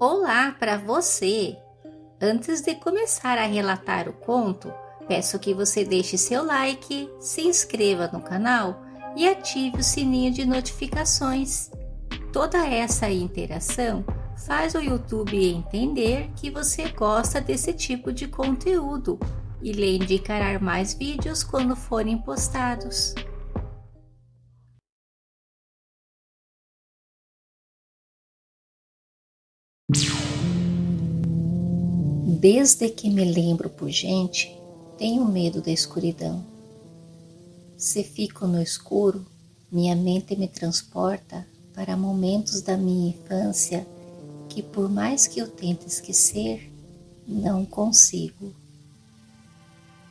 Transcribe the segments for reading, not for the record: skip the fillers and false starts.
Olá para você! Antes de começar a relatar o conto, peço que você deixe seu like, se inscreva no canal e ative o sininho de notificações. Toda essa interação faz o YouTube entender que você gosta desse tipo de conteúdo e lhe indicará mais vídeos quando forem postados. Desde que me lembro por gente, tenho medo da escuridão. Se fico no escuro, minha mente me transporta para momentos da minha infância que, por mais que eu tente esquecer, não consigo.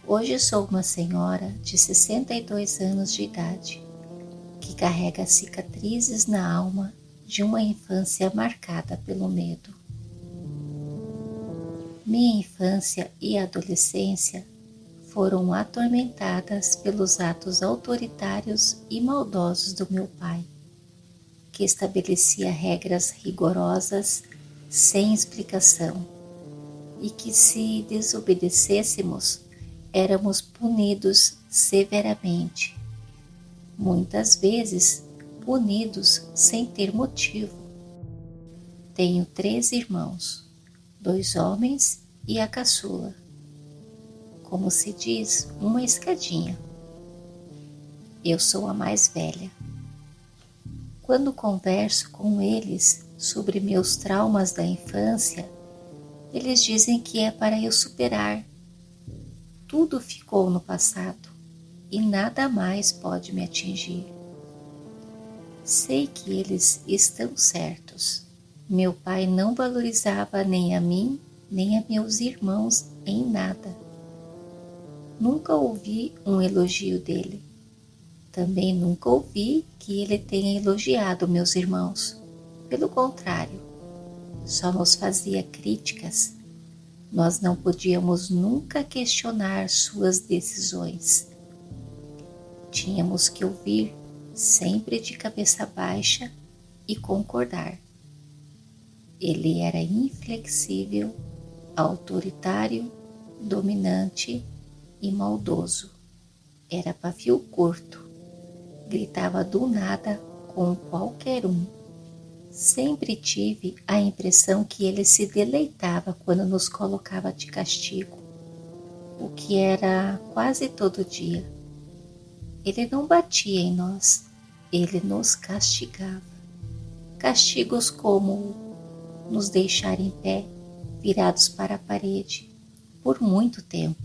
Hoje sou uma senhora de 62 anos de idade, que carrega cicatrizes na alma de uma infância marcada pelo medo. Minha infância e adolescência foram atormentadas pelos atos autoritários e maldosos do meu pai, que estabelecia regras rigorosas sem explicação e que, se desobedecêssemos, éramos punidos severamente, muitas vezes punidos sem ter motivo. Tenho 3 irmãos, 2 homens e a caçula. Como se diz, uma escadinha. Eu sou a mais velha. Quando converso com eles sobre meus traumas da infância, eles dizem que é para eu superar. Tudo ficou no passado e nada mais pode me atingir. Sei que eles estão certos. Meu pai não valorizava nem a mim, nem a meus irmãos em nada. Nunca ouvi um elogio dele. Também nunca ouvi que ele tenha elogiado meus irmãos. Pelo contrário, só nos fazia críticas. Nós não podíamos nunca questionar suas decisões. Tínhamos que ouvir, sempre de cabeça baixa, e concordar. Ele era inflexível, autoritário, dominante e maldoso. Era pavio curto. Gritava do nada com qualquer um. Sempre tive a impressão que ele se deleitava quando nos colocava de castigo, o que era quase todo dia. Ele não batia em nós, ele nos castigava. Castigos como nos deixar em pé, virados para a parede, por muito tempo,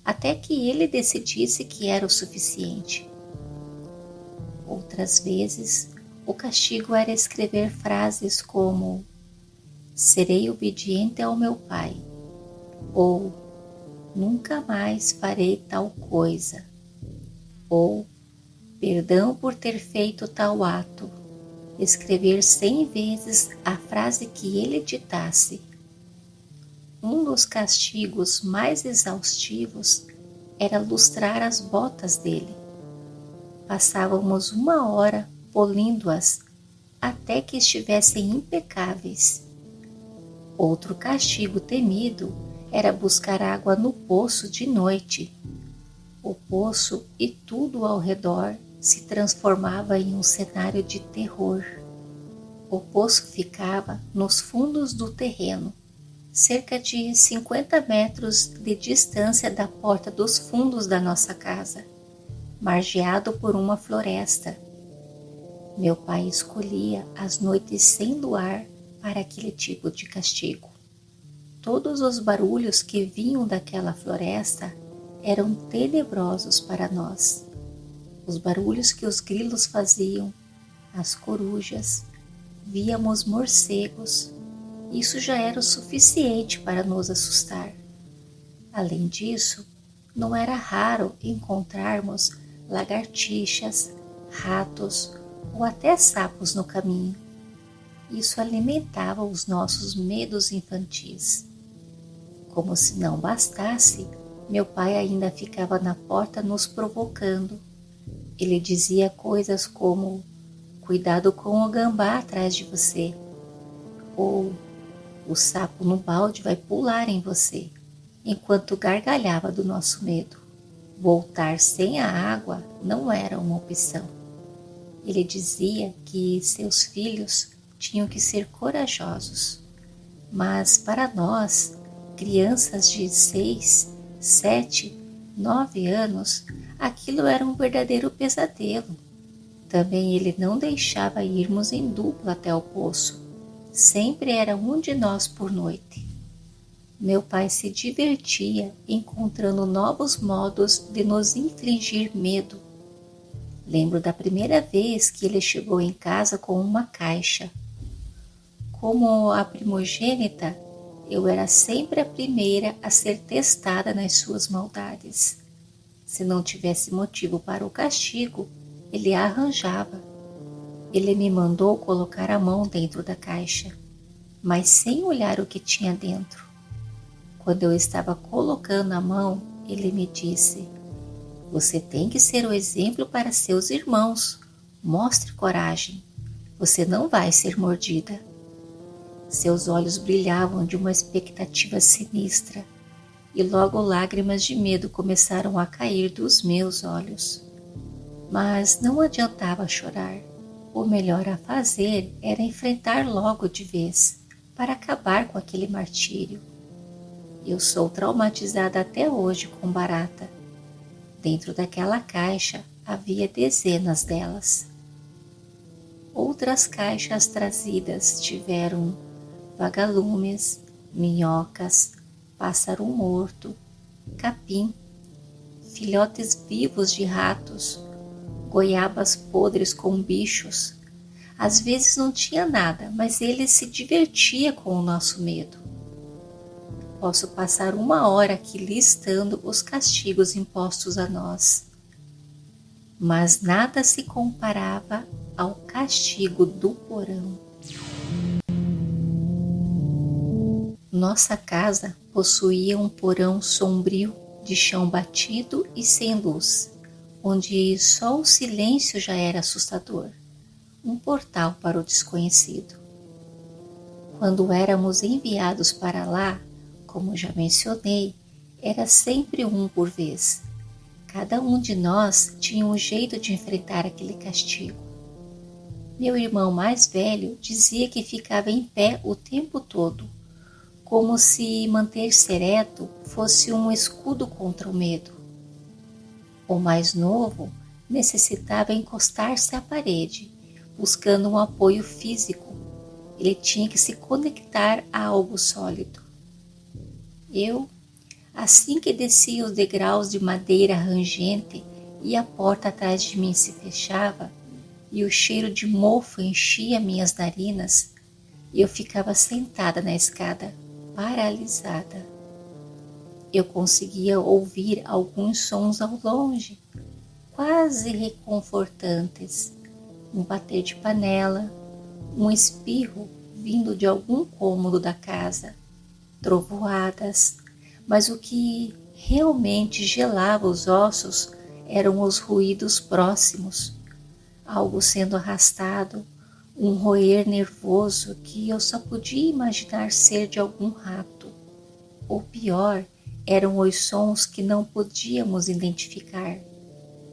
até que ele decidisse que era o suficiente. Outras vezes, o castigo era escrever frases como "serei obediente ao meu pai" ou "nunca mais farei tal coisa" ou "perdão por ter feito tal ato", escrever 100 vezes a frase que ele ditasse. Um dos castigos mais exaustivos era lustrar as botas dele. Passávamos 1 hora polindo-as até que estivessem impecáveis. Outro castigo temido era buscar água no poço de noite. O poço e tudo ao redor se transformava em um cenário de terror. O poço ficava nos fundos do terreno, cerca de 50 metros de distância da porta dos fundos da nossa casa, margeado por uma floresta. Meu pai escolhia as noites sem luar para aquele tipo de castigo. Todos os barulhos que vinham daquela floresta eram tenebrosos para nós. Os barulhos que os grilos faziam, as corujas, víamos morcegos. Isso já era o suficiente para nos assustar. Além disso, não era raro encontrarmos lagartixas, ratos ou até sapos no caminho. Isso alimentava os nossos medos infantis. Como se não bastasse, meu pai ainda ficava na porta nos provocando. Ele dizia coisas como "cuidado com o gambá atrás de você" ou O sapo no balde vai pular em você, enquanto gargalhava do nosso medo. Voltar sem a água não era uma opção. Ele dizia que seus filhos tinham que ser corajosos, mas para nós, crianças de 6, 7, 9 anos, aquilo era um verdadeiro pesadelo. Também ele não deixava irmos em dupla até o poço. Sempre era um de nós por noite. Meu pai se divertia encontrando novos modos de nos infligir medo. Lembro da primeira vez que ele chegou em casa com uma caixa. Como a primogênita, eu era sempre a primeira a ser testada nas suas maldades. Se não tivesse motivo para o castigo, ele a arranjava. Ele me mandou colocar a mão dentro da caixa, mas sem olhar o que tinha dentro. Quando eu estava colocando a mão, ele me disse: "Você tem que ser o exemplo para seus irmãos. Mostre coragem. Você não vai ser mordida." Seus olhos brilhavam de uma expectativa sinistra, e logo lágrimas de medo começaram a cair dos meus olhos. Mas não adiantava chorar. O melhor a fazer era enfrentar logo de vez, para acabar com aquele martírio. Eu sou traumatizada até hoje com barata. Dentro daquela caixa havia dezenas delas. Outras caixas trazidas tiveram vagalumes, minhocas, pássaro morto, capim, filhotes vivos de ratos, goiabas podres com bichos. Às vezes não tinha nada, mas ele se divertia com o nosso medo. Posso passar 1 hora aqui listando os castigos impostos a nós, mas nada se comparava ao castigo do porão. Nossa casa possuía um porão sombrio de chão batido e sem luz, onde só o silêncio já era assustador, um portal para o desconhecido. Quando éramos enviados para lá, como já mencionei, era sempre um por vez. Cada um de nós tinha um jeito de enfrentar aquele castigo. Meu irmão mais velho dizia que ficava em pé o tempo todo, como se manter-se ereto fosse um escudo contra o medo. O mais novo necessitava encostar-se à parede, buscando um apoio físico. Ele tinha que se conectar a algo sólido. Eu, assim que descia os degraus de madeira rangente e a porta atrás de mim se fechava e o cheiro de mofo enchia minhas narinas, eu ficava sentada na escada, paralisada. Eu conseguia ouvir alguns sons ao longe, quase reconfortantes. Um bater de panela, um espirro vindo de algum cômodo da casa, trovoadas, mas o que realmente gelava os ossos eram os ruídos próximos, algo sendo arrastado, um roer nervoso que eu só podia imaginar ser de algum rato. Ou pior, eram os sons que não podíamos identificar.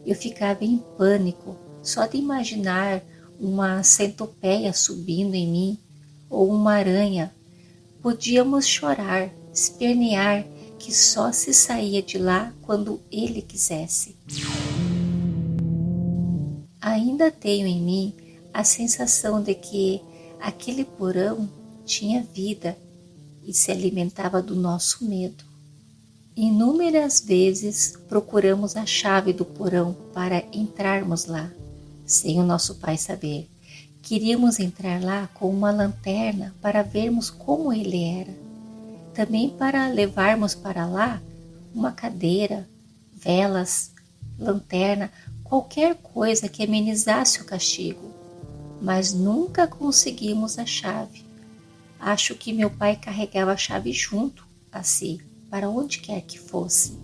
Eu ficava em pânico só de imaginar uma centopeia subindo em mim ou uma aranha. Podíamos chorar, espernear, que só se saía de lá quando ele quisesse. Ainda tenho em mim a sensação de que aquele porão tinha vida e se alimentava do nosso medo. Inúmeras vezes procuramos a chave do porão para entrarmos lá, sem o nosso pai saber. Queríamos entrar lá com uma lanterna para vermos como ele era. Também para levarmos para lá uma cadeira, velas, lanterna, qualquer coisa que amenizasse o castigo. Mas nunca conseguimos a chave. Acho que meu pai carregava a chave junto a si, para onde quer que fosse.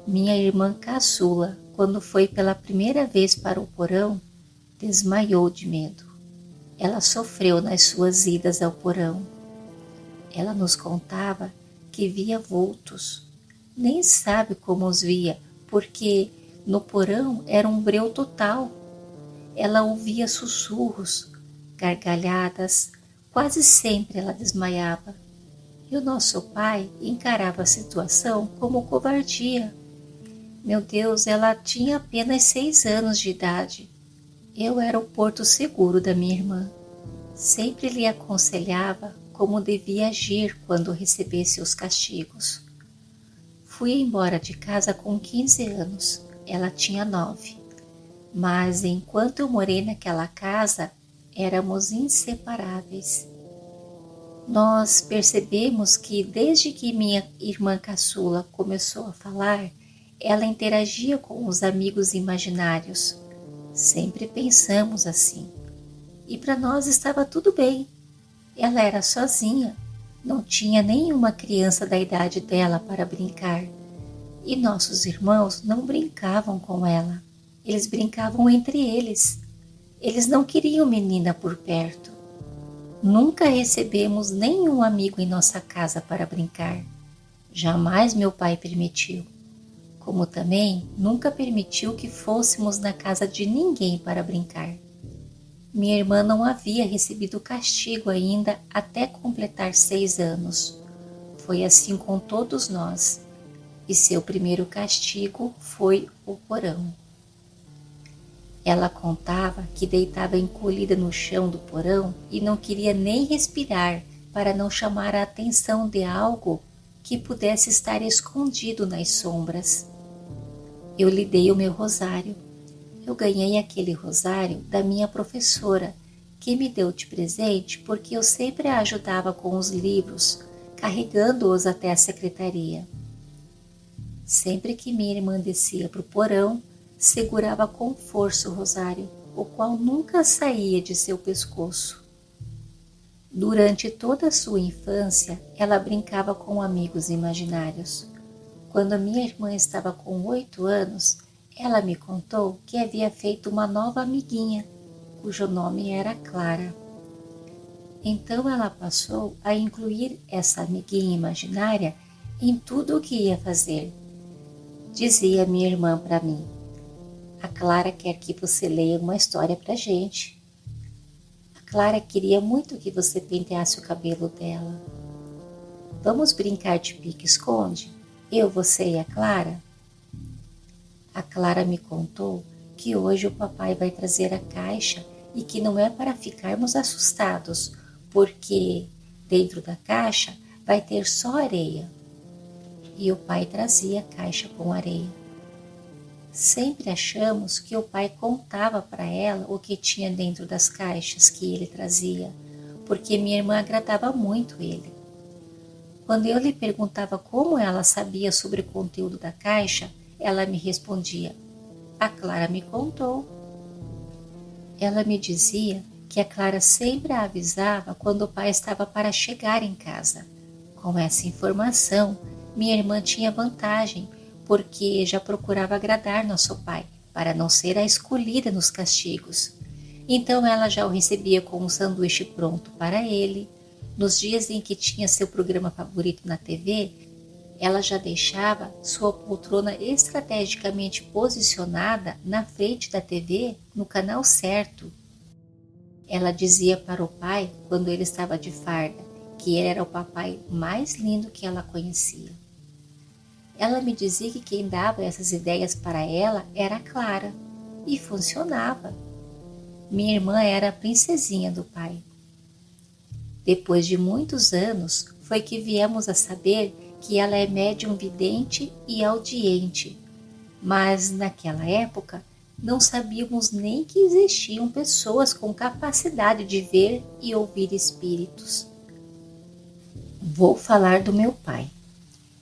Minha irmã caçula, quando foi pela primeira vez para o porão, desmaiou de medo. ela sofreu nas suas idas ao porão. Ela nos contava que via vultos. Nem sabe como os via, porque no porão era um breu total. Ela ouvia sussurros, gargalhadas, quase sempre ela desmaiava. E o nosso pai encarava a situação como covardia. Meu Deus, ela tinha apenas 6 anos de idade. Eu era o porto seguro da minha irmã. Sempre lhe aconselhava como devia agir quando recebesse os castigos. Fui embora de casa com 15 anos, ela tinha 9. Mas enquanto eu morei naquela casa, éramos inseparáveis. Nós percebemos que desde que minha irmã caçula começou a falar, ela interagia com os amigos imaginários. Sempre pensamos assim. E para nós estava tudo bem. Ela era sozinha, não tinha nenhuma criança da idade dela para brincar. E nossos irmãos não brincavam com ela. Eles brincavam entre eles. Eles não queriam menina por perto. Nunca recebemos nenhum amigo em nossa casa para brincar. Jamais meu pai permitiu. Como também nunca permitiu que fôssemos na casa de ninguém para brincar. Minha irmã não havia recebido castigo ainda até completar 6 anos. Foi assim com todos nós. E seu primeiro castigo foi o porão. Ela contava que deitava encolhida no chão do porão e não queria nem respirar para não chamar a atenção de algo que pudesse estar escondido nas sombras. Eu lhe dei o meu rosário. Eu ganhei aquele rosário da minha professora, que me deu de presente porque eu sempre a ajudava com os livros, carregando-os até a secretaria. Sempre que minha irmã descia para o porão, segurava com força o rosário, o qual nunca saía de seu pescoço. Durante toda a sua infância, ela brincava com amigos imaginários. Quando minha irmã estava com 8 anos, ela me contou que havia feito uma nova amiguinha, cujo nome era Clara. Então ela passou a incluir essa amiguinha imaginária em tudo o que ia fazer. Dizia minha irmã para mim: a Clara quer que você leia uma história para a gente. A Clara queria muito que você penteasse o cabelo dela. Vamos brincar de pique-esconde? Eu, você e a Clara? A Clara me contou que hoje o papai vai trazer a caixa e que não é para ficarmos assustados, porque dentro da caixa vai ter só areia. E o pai trazia a caixa com areia. Sempre achamos que o pai contava para ela o que tinha dentro das caixas que ele trazia, porque minha irmã agradava muito ele. Quando eu lhe perguntava como ela sabia sobre o conteúdo da caixa, ela me respondia: a Clara me contou. Ela me dizia que a Clara sempre a avisava quando o pai estava para chegar em casa. Com essa informação, minha irmã tinha vantagem, porque já procurava agradar nosso pai, para não ser a escolhida nos castigos. Então ela já o recebia com um sanduíche pronto para ele. Nos dias em que tinha seu programa favorito na TV, ela já deixava sua poltrona estrategicamente posicionada na frente da TV, no canal certo. Ela dizia para o pai, quando ele estava de farda, que ele era o papai mais lindo que ela conhecia. Ela me dizia que quem dava essas ideias para ela era a Clara, e funcionava. Minha irmã era a princesinha do pai. Depois de muitos anos, foi que viemos a saber que ela é médium vidente e audiente, mas naquela época não sabíamos nem que existiam pessoas com capacidade de ver e ouvir espíritos. Vou falar do meu pai.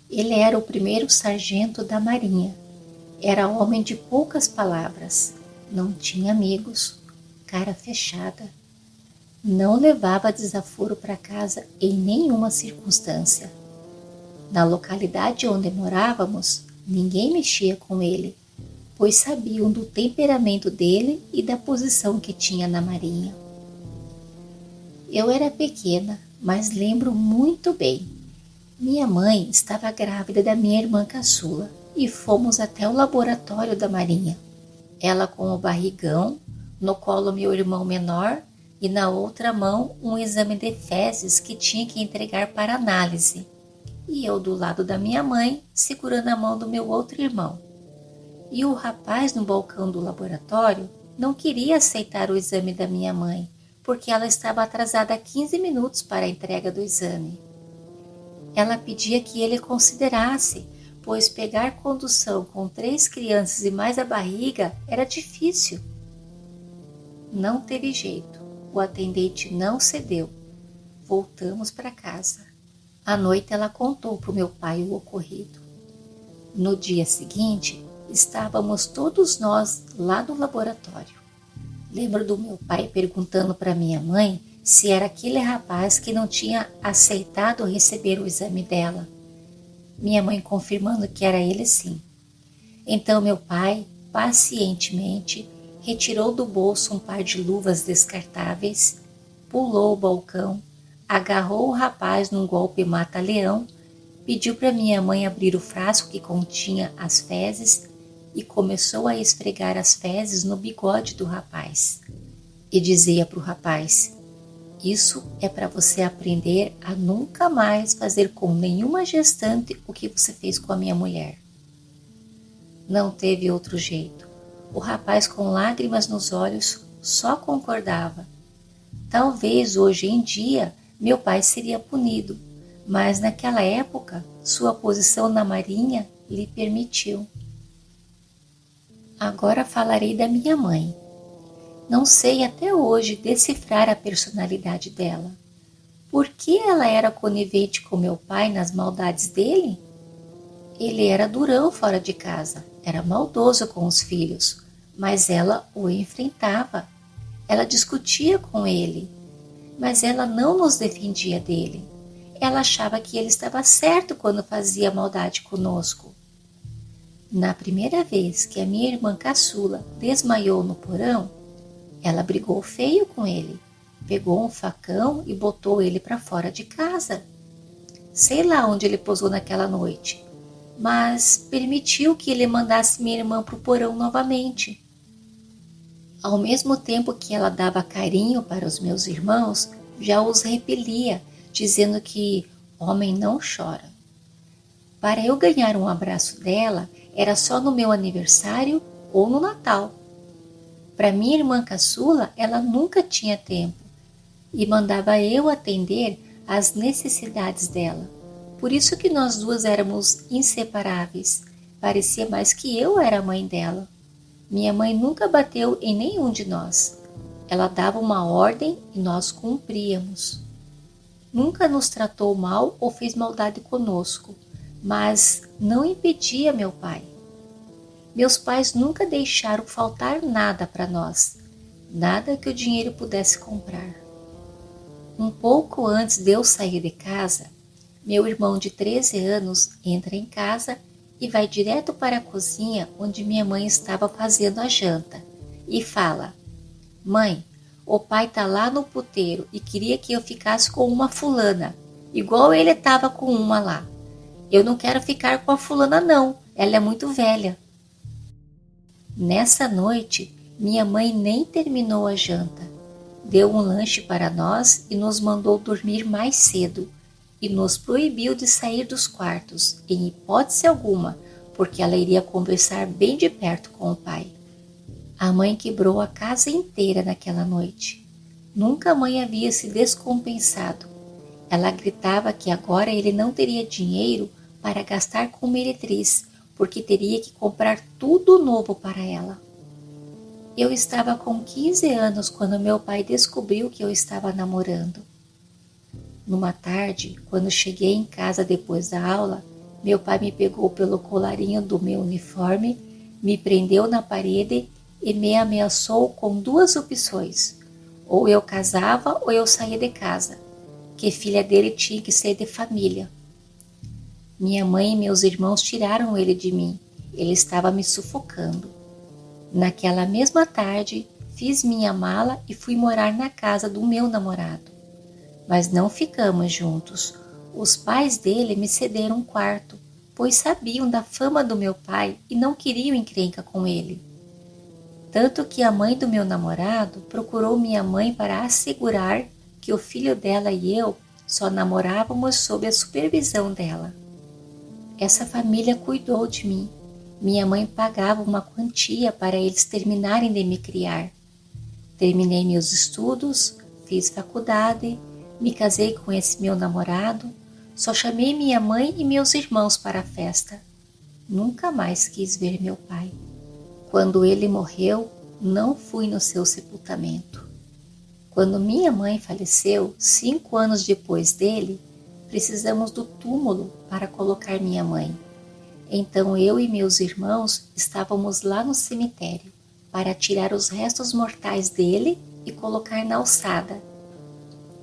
Ele era o primeiro sargento da Marinha. Era homem de poucas palavras, não tinha amigos, cara fechada. Não levava desaforo para casa em nenhuma circunstância. Na localidade onde morávamos, ninguém mexia com ele, pois sabiam do temperamento dele e da posição que tinha na Marinha. Eu era pequena, mas lembro muito bem. Minha mãe estava grávida da minha irmã caçula e fomos até o laboratório da Marinha. Ela com o barrigão, no colo meu irmão menor e na outra mão um exame de fezes que tinha que entregar para análise. E eu do lado da minha mãe, segurando a mão do meu outro irmão. E o rapaz no balcão do laboratório não queria aceitar o exame da minha mãe, porque ela estava atrasada 15 minutos para a entrega do exame. Ela pedia que ele considerasse, pois pegar condução com 3 crianças e mais a barriga era difícil. Não teve jeito, o atendente não cedeu. Voltamos para casa. À noite ela contou para o meu pai o ocorrido. No dia seguinte, estávamos todos nós lá no laboratório. Lembro do meu pai perguntando para minha mãe se era aquele rapaz que não tinha aceitado receber o exame dela. Minha mãe confirmando que era ele sim. Então meu pai, pacientemente, retirou do bolso um par de luvas descartáveis, pulou o balcão, agarrou o rapaz num golpe mata-leão, pediu para minha mãe abrir o frasco que continha as fezes e começou a esfregar as fezes no bigode do rapaz. E dizia para o rapaz: isso é para você aprender a nunca mais fazer com nenhuma gestante o que você fez com a minha mulher. Não teve outro jeito. O rapaz, com lágrimas nos olhos, só concordava. Talvez hoje em dia meu pai seria punido, mas naquela época sua posição na Marinha lhe permitiu. Agora falarei da minha mãe. Não sei até hoje decifrar a personalidade dela. Por que ela era conivente com meu pai nas maldades dele? Ele era durão fora de casa, era maldoso com os filhos, mas ela o enfrentava. Ela discutia com ele, mas ela não nos defendia dele. Ela achava que ele estava certo quando fazia maldade conosco. Na primeira vez que a minha irmã caçula desmaiou no porão, ela brigou feio com ele, pegou um facão e botou ele para fora de casa. Sei lá onde ele pousou naquela noite, mas permitiu que ele mandasse minha irmã para o porão novamente. Ao mesmo tempo que ela dava carinho para os meus irmãos, já os repelia, dizendo que homem não chora. Para eu ganhar um abraço dela, era só no meu aniversário ou no Natal. Para minha irmã caçula, ela nunca tinha tempo e mandava eu atender às necessidades dela. Por isso que nós duas éramos inseparáveis. Parecia mais que eu era a mãe dela. Minha mãe nunca bateu em nenhum de nós. Ela dava uma ordem e nós cumpríamos. Nunca nos tratou mal ou fez maldade conosco, mas não impedia meu pai. Meus pais nunca deixaram faltar nada para nós, nada que o dinheiro pudesse comprar. Um pouco antes de eu sair de casa, meu irmão de 13 anos entra em casa e vai direto para a cozinha onde minha mãe estava fazendo a janta e fala: Mãe, o pai tá lá no puteiro e queria que eu ficasse com uma fulana, igual ele estava com uma lá. Eu não quero ficar com a fulana não, ela é muito velha. Nessa noite, minha mãe nem terminou a janta. Deu um lanche para nós e nos mandou dormir mais cedo e nos proibiu de sair dos quartos, em hipótese alguma, porque ela iria conversar bem de perto com o pai. A mãe quebrou a casa inteira naquela noite. Nunca a mãe havia se descompensado. Ela gritava que agora ele não teria dinheiro para gastar com meretriz, porque teria que comprar tudo novo para ela. Eu estava com 15 anos quando meu pai descobriu que eu estava namorando. Numa tarde, quando cheguei em casa depois da aula, meu pai me pegou pelo colarinho do meu uniforme, me prendeu na parede e me ameaçou com 2 opções: ou eu casava ou eu saía de casa, que filha dele tinha que ser de família. Minha mãe e meus irmãos tiraram ele de mim, ele estava me sufocando. Naquela mesma tarde, fiz minha mala e fui morar na casa do meu namorado. mas não ficamos juntos. Os pais dele me cederam um quarto, pois sabiam da fama do meu pai e não queriam encrenca com ele. Tanto que a mãe do meu namorado procurou minha mãe para assegurar que o filho dela e eu só namorávamos sob a supervisão dela. Essa família cuidou de mim. Minha mãe pagava uma quantia para eles terminarem de me criar. Terminei meus estudos, fiz faculdade, me casei com esse meu namorado, só chamei minha mãe e meus irmãos para a festa. Nunca mais quis ver meu pai. Quando ele morreu, não fui no seu sepultamento. Quando minha mãe faleceu, 5 anos depois dele, precisamos do túmulo para colocar minha mãe. Então eu e meus irmãos estávamos lá no cemitério para tirar os restos mortais dele e colocar na alçada.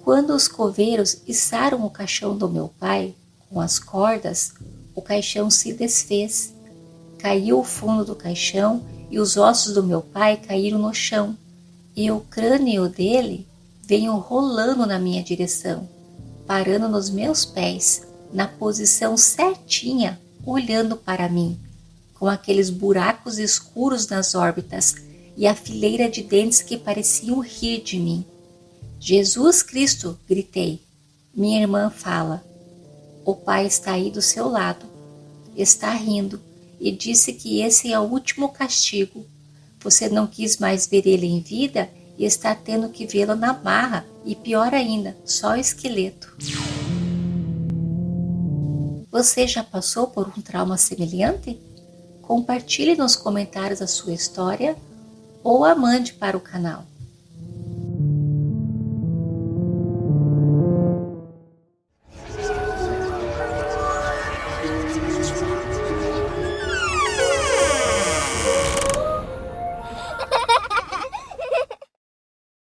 Quando os coveiros içaram o caixão do meu pai com as cordas, o caixão se desfez. Caiu o fundo do caixão e os ossos do meu pai caíram no chão, e o crânio dele veio rolando na minha direção, parando nos meus pés, na posição certinha, olhando para mim, com aqueles buracos escuros nas órbitas e a fileira de dentes que pareciam rir de mim. Jesus Cristo, gritei. Minha irmã fala. O pai está aí do seu lado. Está rindo e disse que esse é o último castigo. Você não quis mais ver ele em vida e está tendo que vê-lo na barra e pior ainda, só esqueleto. Você já passou por um trauma semelhante? Compartilhe nos comentários a sua história ou a mande para o canal.